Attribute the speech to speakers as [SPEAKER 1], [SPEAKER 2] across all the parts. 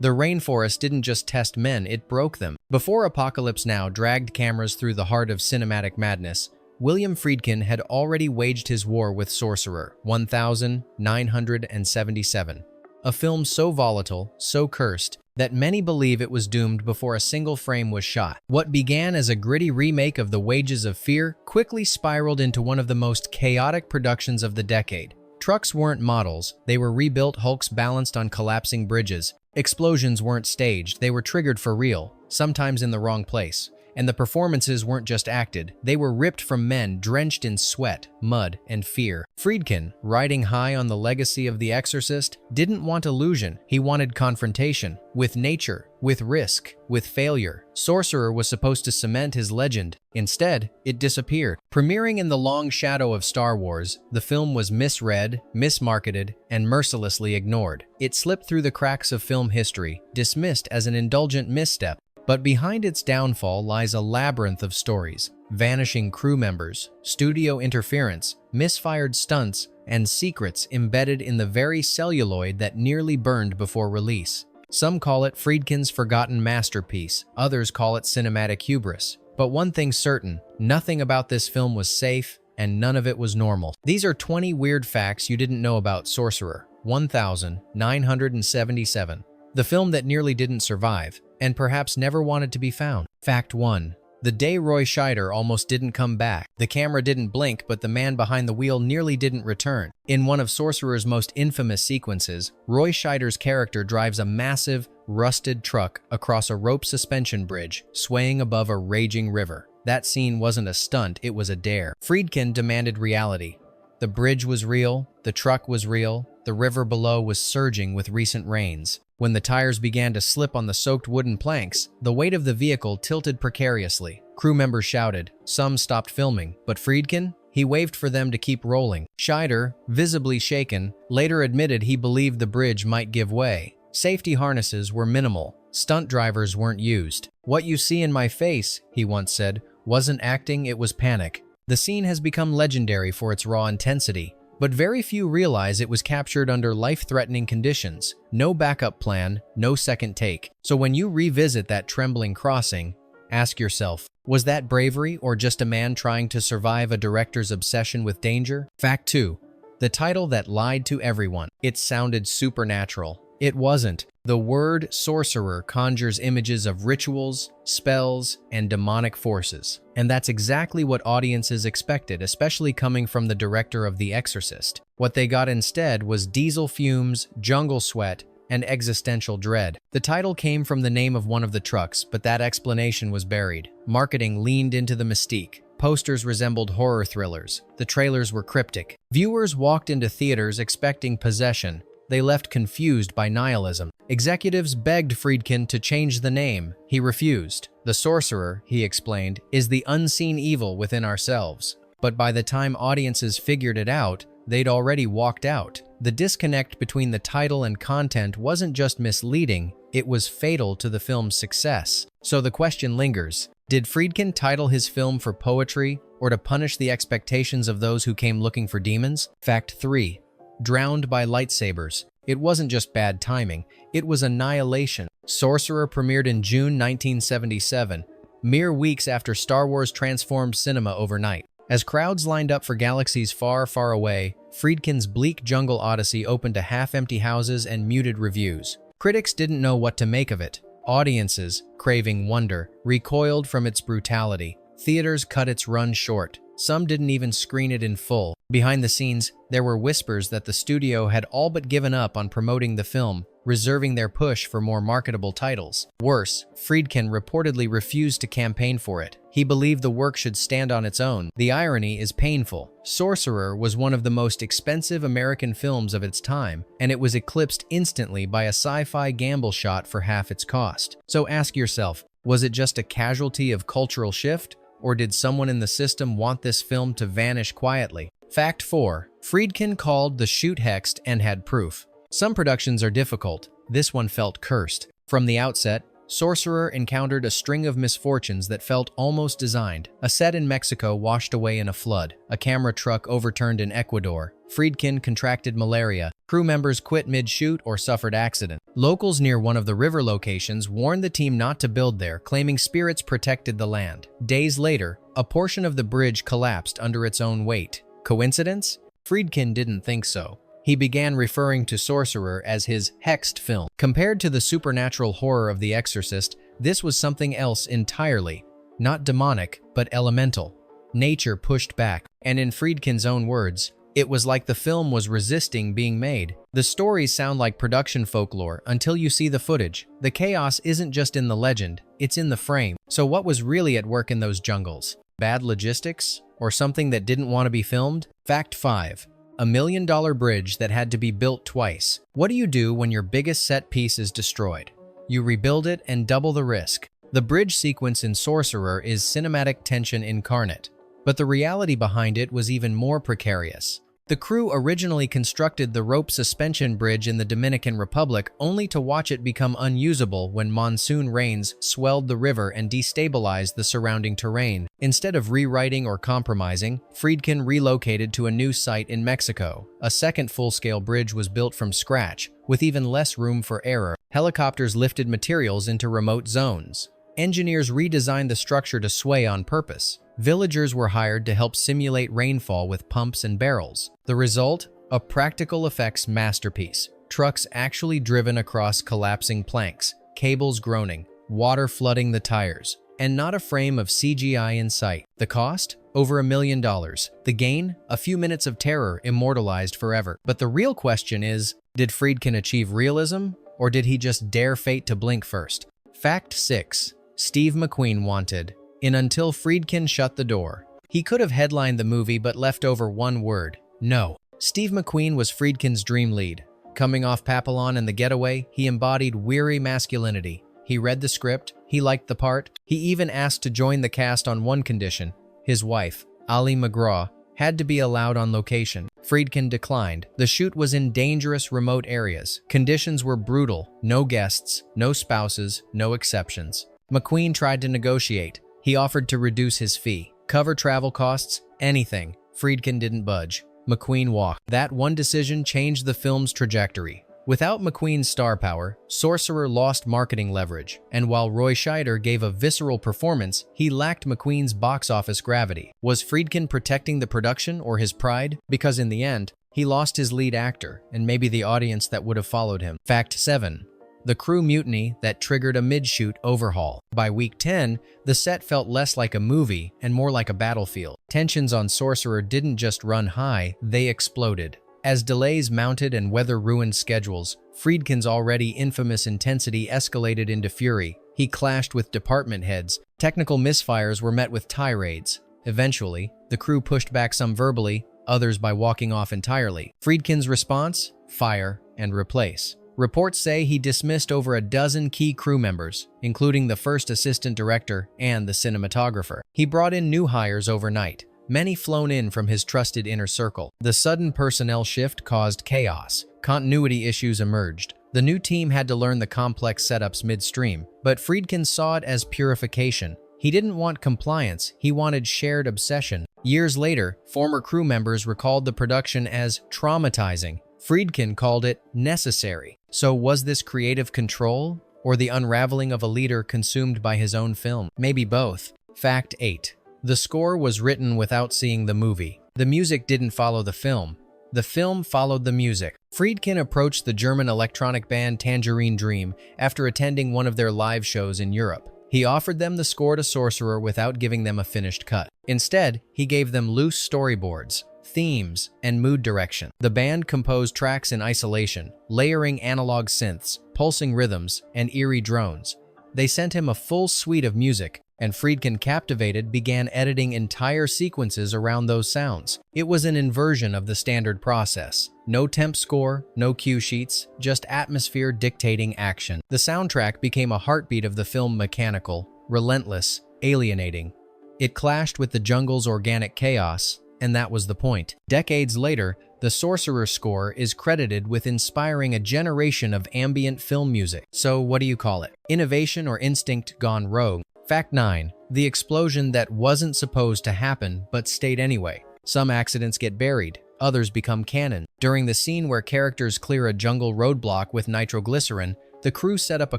[SPEAKER 1] The rainforest didn't just test men, it broke them. Before Apocalypse Now dragged cameras through the heart of cinematic madness, William Friedkin had already waged his war with Sorcerer, 1977. A film so volatile, so cursed, that many believe it was doomed before a single frame was shot. What began as a gritty remake of The Wages of Fear quickly spiraled into one of the most chaotic productions of the decade. Trucks weren't models, they were rebuilt hulks balanced on collapsing bridges. Explosions weren't staged, they were triggered for real, sometimes in the wrong place. And the performances weren't just acted, they were ripped from men drenched in sweat, mud, and fear. Friedkin, riding high on the legacy of The Exorcist, didn't want illusion, he wanted confrontation. With nature, with risk, with failure. Sorcerer was supposed to cement his legend. Instead, it disappeared. Premiering in the long shadow of Star Wars, the film was misread, mismarketed, and mercilessly ignored. It slipped through the cracks of film history, dismissed as an indulgent misstep. But behind its downfall lies a labyrinth of stories. Vanishing crew members, studio interference, misfired stunts, and secrets embedded in the very celluloid that nearly burned before release. Some call it Friedkin's forgotten masterpiece, others call it cinematic hubris. But one thing's certain, nothing about this film was safe, and none of it was normal. These are 20 weird facts you didn't know about Sorcerer, 1977. The film that nearly didn't survive, and perhaps never wanted to be found. Fact 1. The day Roy Scheider almost didn't come back. The camera didn't blink, but the man behind the wheel nearly didn't return. In one of Sorcerer's most infamous sequences, Roy Scheider's character drives a massive, rusted truck across a rope suspension bridge, swaying above a raging river. That scene wasn't a stunt, it was a dare. Friedkin demanded reality. The bridge was real, the truck was real, the river below was surging with recent rains. When the tires began to slip on the soaked wooden planks, the weight of the vehicle tilted precariously. Crew members shouted. Some stopped filming, but Friedkin? He waved for them to keep rolling. Scheider, visibly shaken, later admitted he believed the bridge might give way. Safety harnesses were minimal. Stunt drivers weren't used. "What you see in my face," he once said, "wasn't acting, it was panic." The scene has become legendary for its raw intensity. But very few realize it was captured under life-threatening conditions. No backup plan, no second take. So when you revisit that trembling crossing, ask yourself, was that bravery or just a man trying to survive a director's obsession with danger? Fact 2. The title that lied to everyone. It sounded supernatural. It wasn't. The word sorcerer conjures images of rituals, spells, and demonic forces. And that's exactly what audiences expected, especially coming from the director of The Exorcist. What they got instead was diesel fumes, jungle sweat, and existential dread. The title came from the name of one of the trucks, but that explanation was buried. Marketing leaned into the mystique. Posters resembled horror thrillers. The trailers were cryptic. Viewers walked into theaters expecting possession. They left confused by nihilism. Executives begged Friedkin to change the name. He refused. The sorcerer, he explained, is the unseen evil within ourselves. But by the time audiences figured it out, they'd already walked out. The disconnect between the title and content wasn't just misleading, it was fatal to the film's success. So the question lingers, did Friedkin title his film for poetry or to punish the expectations of those who came looking for demons? Fact 3. Drowned by lightsabers. It wasn't just bad timing, it was annihilation. Sorcerer premiered in June 1977, mere weeks after Star Wars transformed cinema overnight. As crowds lined up for galaxies far, far away, Friedkin's bleak jungle odyssey opened to half-empty houses and muted reviews. Critics didn't know what to make of it. Audiences, craving wonder, recoiled from its brutality. Theaters cut its run short. Some didn't even screen it in full. Behind the scenes, there were whispers that the studio had all but given up on promoting the film, reserving their push for more marketable titles. Worse, Friedkin reportedly refused to campaign for it. He believed the work should stand on its own. The irony is painful. Sorcerer was one of the most expensive American films of its time, and it was eclipsed instantly by a sci-fi gamble shot for half its cost. So ask yourself, was it just a casualty of cultural shift? Or did someone in the system want this film to vanish quietly? Fact 4. Friedkin called the shoot hexed and had proof. Some productions are difficult. This one felt cursed. From the outset, Sorcerer encountered a string of misfortunes that felt almost designed. A set in Mexico washed away in a flood. A camera truck overturned in Ecuador. Friedkin contracted malaria. Crew members quit mid-shoot or suffered accident. Locals near one of the river locations warned the team not to build there, claiming spirits protected the land. Days later, a portion of the bridge collapsed under its own weight. Coincidence? Friedkin didn't think so. He began referring to Sorcerer as his hexed film. Compared to the supernatural horror of The Exorcist, this was something else entirely. Not demonic, but elemental. Nature pushed back, and in Friedkin's own words, it was like the film was resisting being made. The stories sound like production folklore until you see the footage. The chaos isn't just in the legend, it's in the frame. So what was really at work in those jungles? Bad logistics? Or something that didn't want to be filmed? Fact 5. A $1 million bridge that had to be built twice. What do you do when your biggest set piece is destroyed? You rebuild it and double the risk. The bridge sequence in Sorcerer is cinematic tension incarnate, but the reality behind it was even more precarious. The crew originally constructed the rope suspension bridge in the Dominican Republic only to watch it become unusable when monsoon rains swelled the river and destabilized the surrounding terrain. Instead of rewriting or compromising, Friedkin relocated to a new site in Mexico. A second full-scale bridge was built from scratch, with even less room for error. Helicopters lifted materials into remote zones. Engineers redesigned the structure to sway on purpose. Villagers were hired to help simulate rainfall with pumps and barrels. The result? A practical effects masterpiece. Trucks actually driven across collapsing planks, cables groaning, water flooding the tires, and not a frame of CGI in sight. The cost? Over $1 million. The gain? A few minutes of terror immortalized forever. But the real question is, did Friedkin achieve realism, or did he just dare fate to blink first? Fact 6. Steve McQueen wanted. In Until Friedkin Shut the Door. He could have headlined the movie but left over one word: no. Steve McQueen was Friedkin's dream lead. Coming off Papillon and The Getaway, he embodied weary masculinity. He read the script, he liked the part, he even asked to join the cast on one condition: his wife, Ali McGraw, had to be allowed on location. Friedkin declined. The shoot was in dangerous remote areas. Conditions were brutal: no guests, no spouses, no exceptions. McQueen tried to negotiate. He offered to reduce his fee, cover travel costs, anything. Friedkin didn't budge. McQueen walked. That one decision changed the film's trajectory. Without McQueen's star power, Sorcerer lost marketing leverage, and while Roy Scheider gave a visceral performance, he lacked McQueen's box office gravity. Was Friedkin protecting the production or his pride? Because in the end, he lost his lead actor, and maybe the audience that would have followed him. Fact 7. The crew mutiny that triggered a mid-shoot overhaul. By week 10, the set felt less like a movie and more like a battlefield. Tensions on Sorcerer didn't just run high, they exploded. As delays mounted and weather ruined schedules, Friedkin's already infamous intensity escalated into fury. He clashed with department heads. Technical misfires were met with tirades. Eventually, the crew pushed back, some verbally, others by walking off entirely. Friedkin's response? Fire and replace. Reports say he dismissed over a dozen key crew members, including the first assistant director and the cinematographer. He brought in new hires overnight, many flown in from his trusted inner circle. The sudden personnel shift caused chaos. Continuity issues emerged. The new team had to learn the complex setups midstream, but Friedkin saw it as purification. He didn't want compliance, he wanted shared obsession. Years later, former crew members recalled the production as traumatizing. Friedkin called it necessary. So was this creative control, or the unraveling of a leader consumed by his own film? Maybe both. Fact 8. The score was written without seeing the movie. The music didn't follow the film. The film followed the music. Friedkin approached the German electronic band Tangerine Dream after attending one of their live shows in Europe. He offered them the score to Sorcerer without giving them a finished cut. Instead, he gave them loose storyboards, themes, and mood direction. The band composed tracks in isolation, layering analog synths, pulsing rhythms, and eerie drones. They sent him a full suite of music, and Friedkin, captivated, began editing entire sequences around those sounds. It was an inversion of the standard process. No temp score, no cue sheets, just atmosphere dictating action. The soundtrack became a heartbeat of the film, mechanical, relentless, alienating. It clashed with the jungle's organic chaos, and that was the point. Decades later, the Sorcerer score is credited with inspiring a generation of ambient film music. So what do you call it? Innovation or instinct gone rogue? Fact 9. The explosion that wasn't supposed to happen but stayed anyway. Some accidents get buried. others become canon. During the scene where characters clear a jungle roadblock with nitroglycerin, the crew set up a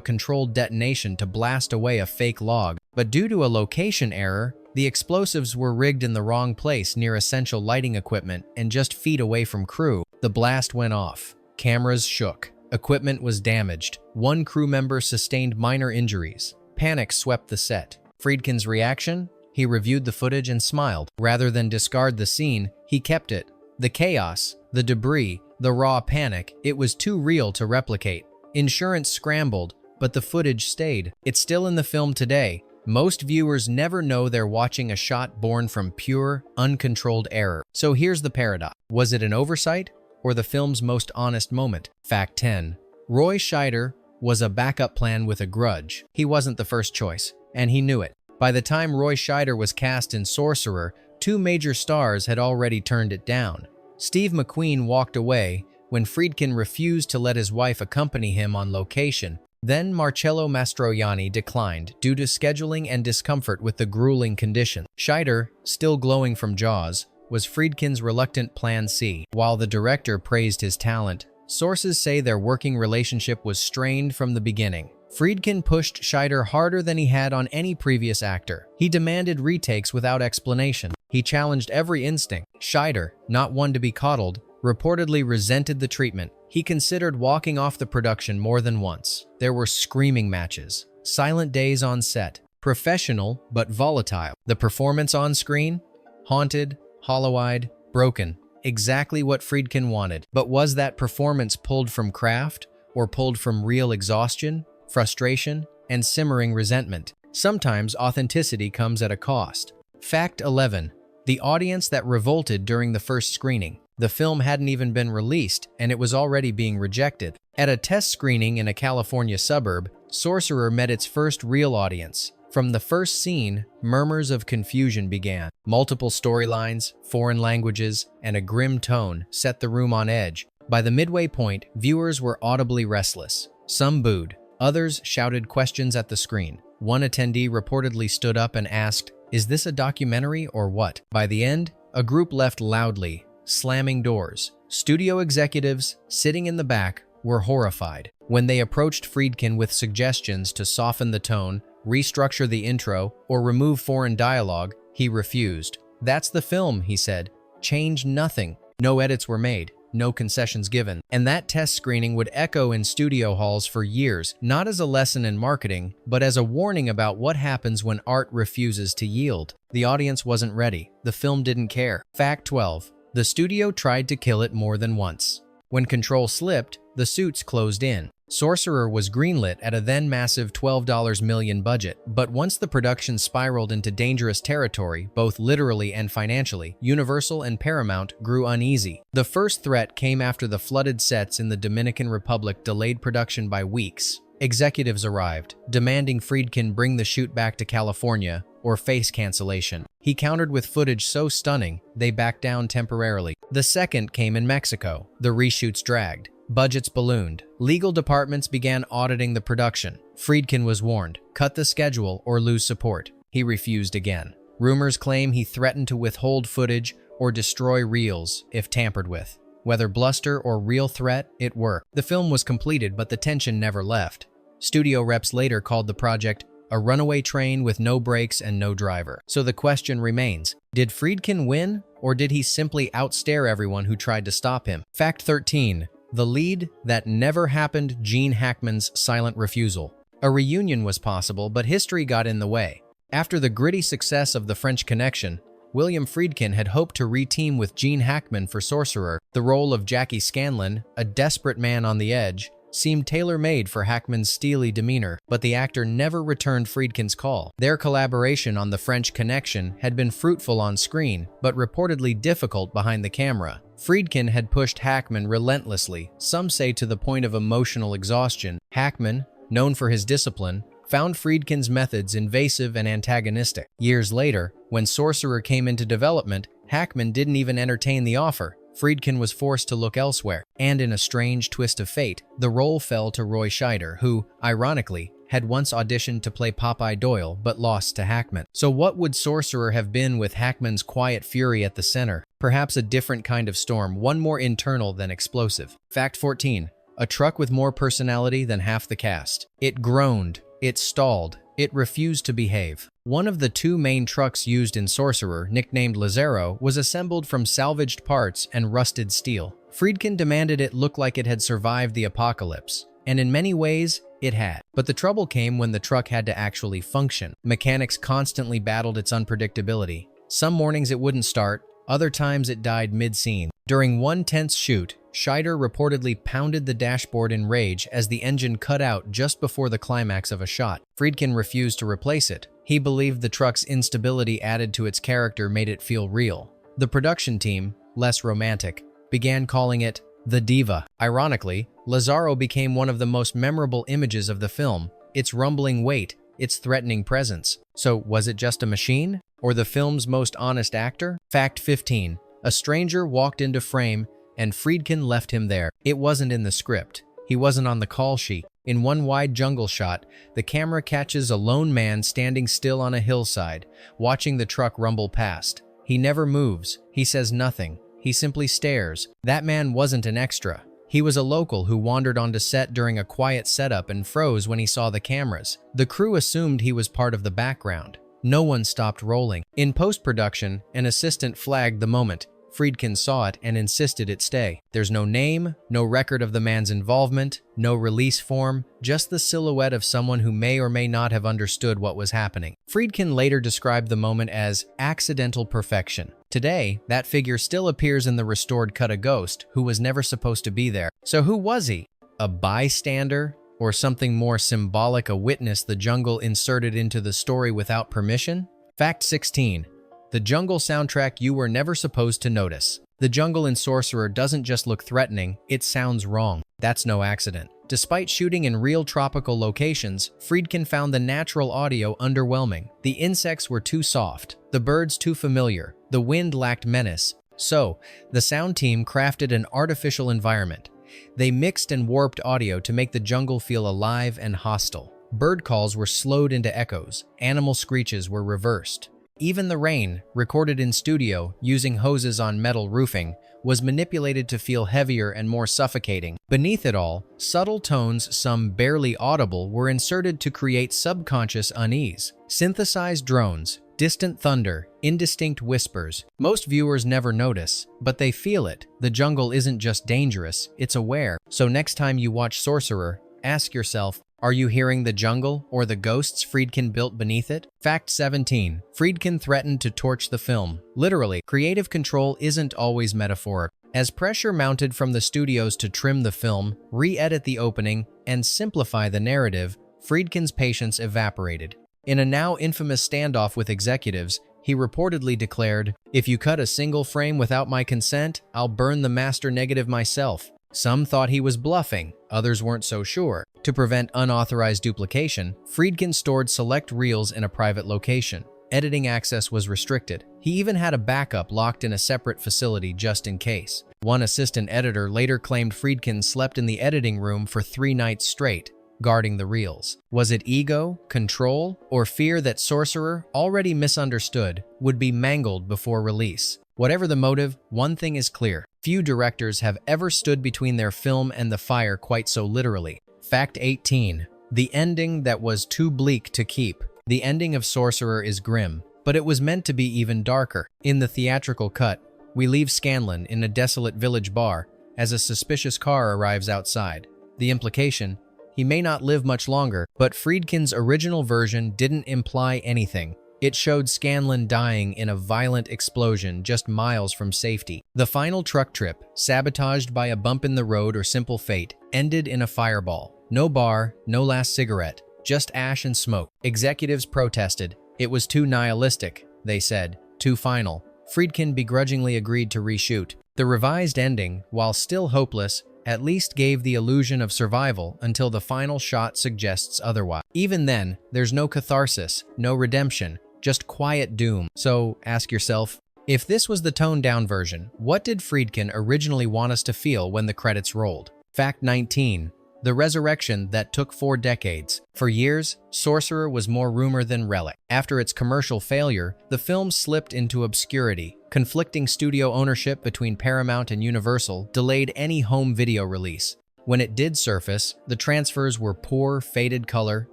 [SPEAKER 1] controlled detonation to blast away a fake log. But due to a location error, the explosives were rigged in the wrong place near essential lighting equipment and just feet away from crew. The blast went off. Cameras shook. Equipment was damaged. One crew member sustained minor injuries. Panic swept the set. Friedkin's reaction? He reviewed the footage and smiled. Rather than discard the scene, he kept it. The chaos, the debris, the raw panic, it was too real to replicate. Insurance scrambled, but the footage stayed. It's still in the film today. Most viewers never know they're watching a shot born from pure, uncontrolled error. So here's the paradox. Was it an oversight or the film's most honest moment? Fact 10. Roy Scheider was a backup plan with a grudge. He wasn't the first choice, and he knew it. By the time Roy Scheider was cast in Sorcerer, 2 major stars had already turned it down. Steve McQueen walked away when Friedkin refused to let his wife accompany him on location. Then Marcello Mastroianni declined due to scheduling and discomfort with the grueling condition. Scheider, still glowing from Jaws, was Friedkin's reluctant Plan C. While the director praised his talent, sources say their working relationship was strained from the beginning. Friedkin pushed Scheider harder than he had on any previous actor. He demanded retakes without explanation. He challenged every instinct. Scheider, not one to be coddled, reportedly resented the treatment. He considered walking off the production more than once. There were screaming matches, silent days on set, professional but volatile. The performance on screen? Haunted, hollow-eyed, broken. Exactly what Friedkin wanted. But was that performance pulled from craft or pulled from real exhaustion, frustration, and simmering resentment? Sometimes authenticity comes at a cost. Fact 11. The audience that revolted during the first screening. The film hadn't even been released, and it was already being rejected. At a test screening in a California suburb, Sorcerer met its first real audience. From the first scene, murmurs of confusion began. Multiple storylines, foreign languages, and a grim tone set the room on edge. By the midway point, viewers were audibly restless. Some booed. Others shouted questions at the screen. One attendee reportedly stood up and asked, "Is this a documentary or what?" By the end, a group left loudly, slamming doors. Studio executives, sitting in the back, were horrified. When they approached Friedkin with suggestions to soften the tone, restructure the intro, or remove foreign dialogue, he refused. "That's the film," he said. "Change nothing." No edits were made, no concessions given. And that test screening would echo in studio halls for years, not as a lesson in marketing, but as a warning about what happens when art refuses to yield. The audience wasn't ready. The film didn't care. Fact 12. The studio tried to kill it more than once. When control slipped, the suits closed in. Sorcerer was greenlit at a then massive $12 million budget, but once the production spiraled into dangerous territory, both literally and financially, Universal and Paramount grew uneasy. The first threat came after the flooded sets in the Dominican Republic delayed production by weeks. Executives arrived, demanding Friedkin bring the shoot back to California or face cancellation. He countered with footage so stunning, they backed down temporarily. The second came in Mexico. The reshoots dragged. Budgets ballooned. Legal departments began auditing the production. Friedkin was warned, cut the schedule or lose support. He refused again. Rumors claim he threatened to withhold footage or destroy reels if tampered with. Whether bluster or real threat, it worked. The film was completed, but the tension never left. Studio reps later called the project a runaway train with no brakes and no driver. So the question remains, did Friedkin win, or did he simply outstare everyone who tried to stop him? Fact 13. The lead that never happened, Gene Hackman's silent refusal. A reunion was possible, but history got in the way. After the gritty success of The French Connection, William Friedkin had hoped to re-team with Gene Hackman for Sorcerer. The role of Jackie Scanlon, a desperate man on the edge, seemed tailor-made for Hackman's steely demeanor, but the actor never returned Friedkin's call. Their collaboration on The French Connection had been fruitful on screen, but reportedly difficult behind the camera. Friedkin had pushed Hackman relentlessly, some say to the point of emotional exhaustion. Hackman, known for his discipline, found Friedkin's methods invasive and antagonistic. Years later, when Sorcerer came into development, Hackman didn't even entertain the offer. Friedkin was forced to look elsewhere, and in a strange twist of fate, the role fell to Roy Scheider, who, ironically, had once auditioned to play Popeye Doyle but lost to Hackman. So what would Sorcerer have been with Hackman's quiet fury at the center? Perhaps a different kind of storm, one more internal than explosive. Fact 14. A truck with more personality than half the cast. It groaned, it stalled, it refused to behave. One of the two main trucks used in Sorcerer, nicknamed Lazaro, was assembled from salvaged parts and rusted steel. Friedkin demanded it look like it had survived the apocalypse, and in many ways, it had. But the trouble came when the truck had to actually function. Mechanics constantly battled its unpredictability. Some mornings it wouldn't start, other times it died mid-scene. During one tense shoot, Scheider reportedly pounded the dashboard in rage as the engine cut out just before the climax of a shot. Friedkin refused to replace it. He believed the truck's instability added to its character made it feel real. The production team, less romantic, began calling it the Diva. Ironically, Lazaro became one of the most memorable images of the film, its rumbling weight, its threatening presence. So was it just a machine? Or the film's most honest actor? Fact 15. A stranger walked into frame and Friedkin left him there. It wasn't in the script. He wasn't on the call sheet. In one wide jungle shot, the camera catches a lone man standing still on a hillside, watching the truck rumble past. He never moves. He says nothing. He simply stares. That man wasn't an extra. He was a local who wandered onto set during a quiet setup and froze when he saw the cameras. The crew assumed he was part of the background. No one stopped rolling. In post-production, an assistant flagged the moment. Friedkin saw it and insisted it stay. There's no name, no record of the man's involvement, no release form, just the silhouette of someone who may or may not have understood what was happening. Friedkin later described the moment as accidental perfection. Today, that figure still appears in the restored cut, a ghost who was never supposed to be there. So who was he? A bystander? Or something more symbolic, a witness the jungle inserted into the story without permission? Fact 16. The jungle soundtrack you were never supposed to notice. The jungle in Sorcerer doesn't just look threatening, it sounds wrong. That's no accident. Despite shooting in real tropical locations, Friedkin found the natural audio underwhelming. The insects were too soft, the birds too familiar, the wind lacked menace. So, the sound team crafted an artificial environment. They mixed and warped audio to make the jungle feel alive and hostile. Bird calls were slowed into echoes, animal screeches were reversed. Even the rain, recorded in studio using hoses on metal roofing, was manipulated to feel heavier and more suffocating. Beneath it all, subtle tones, some barely audible, were inserted to create subconscious unease. Synthesized drones, distant thunder, indistinct whispers. Most viewers never notice, but they feel it. The jungle isn't just dangerous, it's aware. So next time you watch Sorcerer, ask yourself, are you hearing the jungle or the ghosts Friedkin built beneath it? Fact 17. Friedkin threatened to torch the film. Literally, creative control isn't always metaphorical. As pressure mounted from the studios to trim the film, re-edit the opening, and simplify the narrative, Friedkin's patience evaporated. In a now infamous standoff with executives, he reportedly declared, "If you cut a single frame without my consent, I'll burn the master negative myself." Some thought he was bluffing, others weren't so sure. To prevent unauthorized duplication, Friedkin stored select reels in a private location. Editing access was restricted. He even had a backup locked in a separate facility just in case. One assistant editor later claimed Friedkin slept in the editing room for 3 nights straight, guarding the reels. Was it ego, control, or fear that Sorcerer, already misunderstood, would be mangled before release? Whatever the motive, one thing is clear. Few directors have ever stood between their film and the fire quite so literally. Fact 18. The ending that was too bleak to keep. The ending of Sorcerer is grim, but it was meant to be even darker. In the theatrical cut, we leave Scanlon in a desolate village bar as a suspicious car arrives outside. The implication, he may not live much longer, but Friedkin's original version didn't imply anything. It showed Scanlon dying in a violent explosion just miles from safety. The final truck trip, sabotaged by a bump in the road or simple fate, ended in a fireball. No bar, no last cigarette, just ash and smoke. Executives protested. It was too nihilistic, they said, too final. Friedkin begrudgingly agreed to reshoot. The revised ending, while still hopeless, at least gave the illusion of survival until the final shot suggests otherwise. Even then, there's no catharsis, no redemption, just quiet doom. So ask yourself, if this was the toned-down version, what did Friedkin originally want us to feel when the credits rolled? Fact 19. the resurrection that took 4 decades. For years, Sorcerer was more rumor than relic. After its commercial failure, the film slipped into obscurity. Conflicting studio ownership between Paramount and Universal delayed any home video release. When it did surface, the transfers were poor, faded color,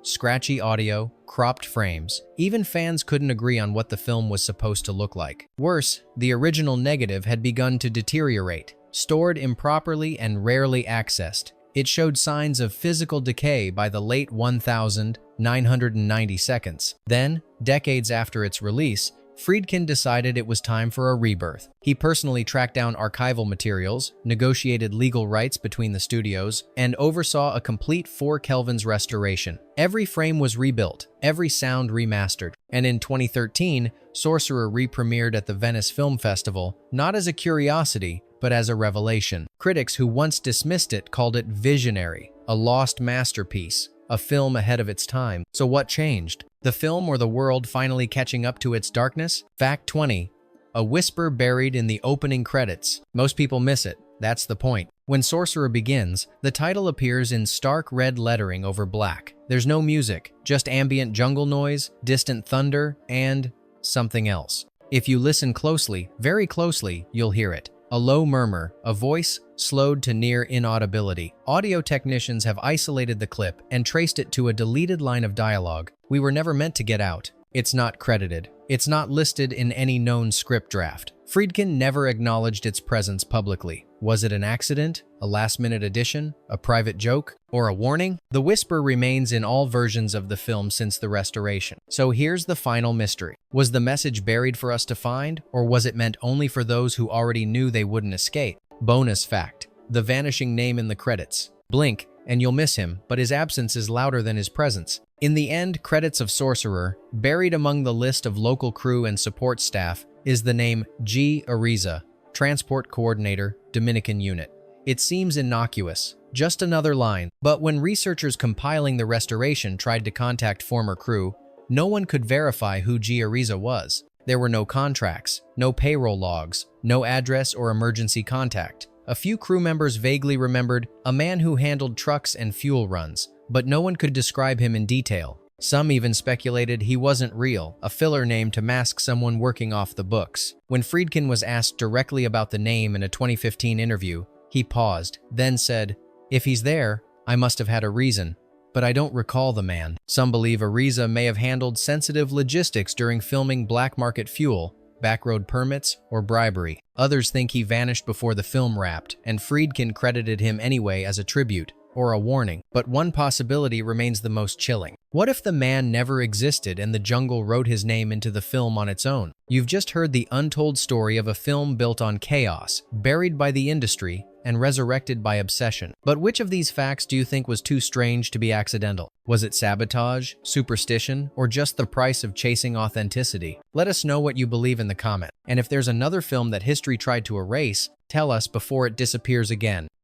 [SPEAKER 1] scratchy audio, cropped frames. Even fans couldn't agree on what the film was supposed to look like. Worse, the original negative had begun to deteriorate. Stored improperly and rarely accessed, it showed signs of physical decay by the late 1990 seconds. Then, decades after its release, Friedkin decided it was time for a rebirth. He personally tracked down archival materials, negotiated legal rights between the studios, and oversaw a complete 4 Kelvin's restoration. Every frame was rebuilt, every sound remastered, and in 2013, Sorcerer re-premiered at the Venice Film Festival, not as a curiosity, but as a revelation. Critics who once dismissed it called it visionary, a lost masterpiece, a film ahead of its time. So what changed? The film or the world finally catching up to its darkness? Fact 20. A whisper buried in the opening credits. Most people miss it. That's the point. When Sorcerer begins, the title appears in stark red lettering over black. There's no music, just ambient jungle noise, distant thunder, and something else. If you listen closely, very closely, you'll hear it. A low murmur, a voice slowed to near inaudibility. Audio technicians have isolated the clip and traced it to a deleted line of dialogue we were never meant to get out. It's not credited. It's not listed in any known script draft. Friedkin never acknowledged its presence publicly. Was it an accident, a last-minute addition, a private joke, or a warning? The whisper remains in all versions of the film since the restoration. So here's the final mystery. Was the message buried for us to find, or was it meant only for those who already knew they wouldn't escape? Bonus fact: the vanishing name in the credits. Blink, and you'll miss him, but his absence is louder than his presence. In the end credits of Sorcerer, buried among the list of local crew and support staff, is the name G. Ariza, Transport Coordinator, Dominican Unit. It seems innocuous, just another line, but when researchers compiling the restoration tried to contact former crew, no one could verify who G. Ariza was. There were no contracts, no payroll logs, no address or emergency contact. A few crew members vaguely remembered a man who handled trucks and fuel runs, but no one could describe him in detail. Some even speculated he wasn't real, a filler name to mask someone working off the books. When Friedkin was asked directly about the name in a 2015 interview, he paused, then said, "If he's there, I must have had a reason, but I don't recall the man." Some believe Ariza may have handled sensitive logistics during filming black market fuel, backroad permits, or bribery. Others think he vanished before the film wrapped, and Friedkin credited him anyway as a tribute or a warning. But one possibility remains the most chilling. What if the man never existed and the jungle wrote his name into the film on its own? You've just heard the untold story of a film built on chaos, buried by the industry, and resurrected by obsession. But which of these facts do you think was too strange to be accidental? Was it sabotage, superstition, or just the price of chasing authenticity? Let us know what you believe in the comment. And if there's another film that history tried to erase, tell us before it disappears again.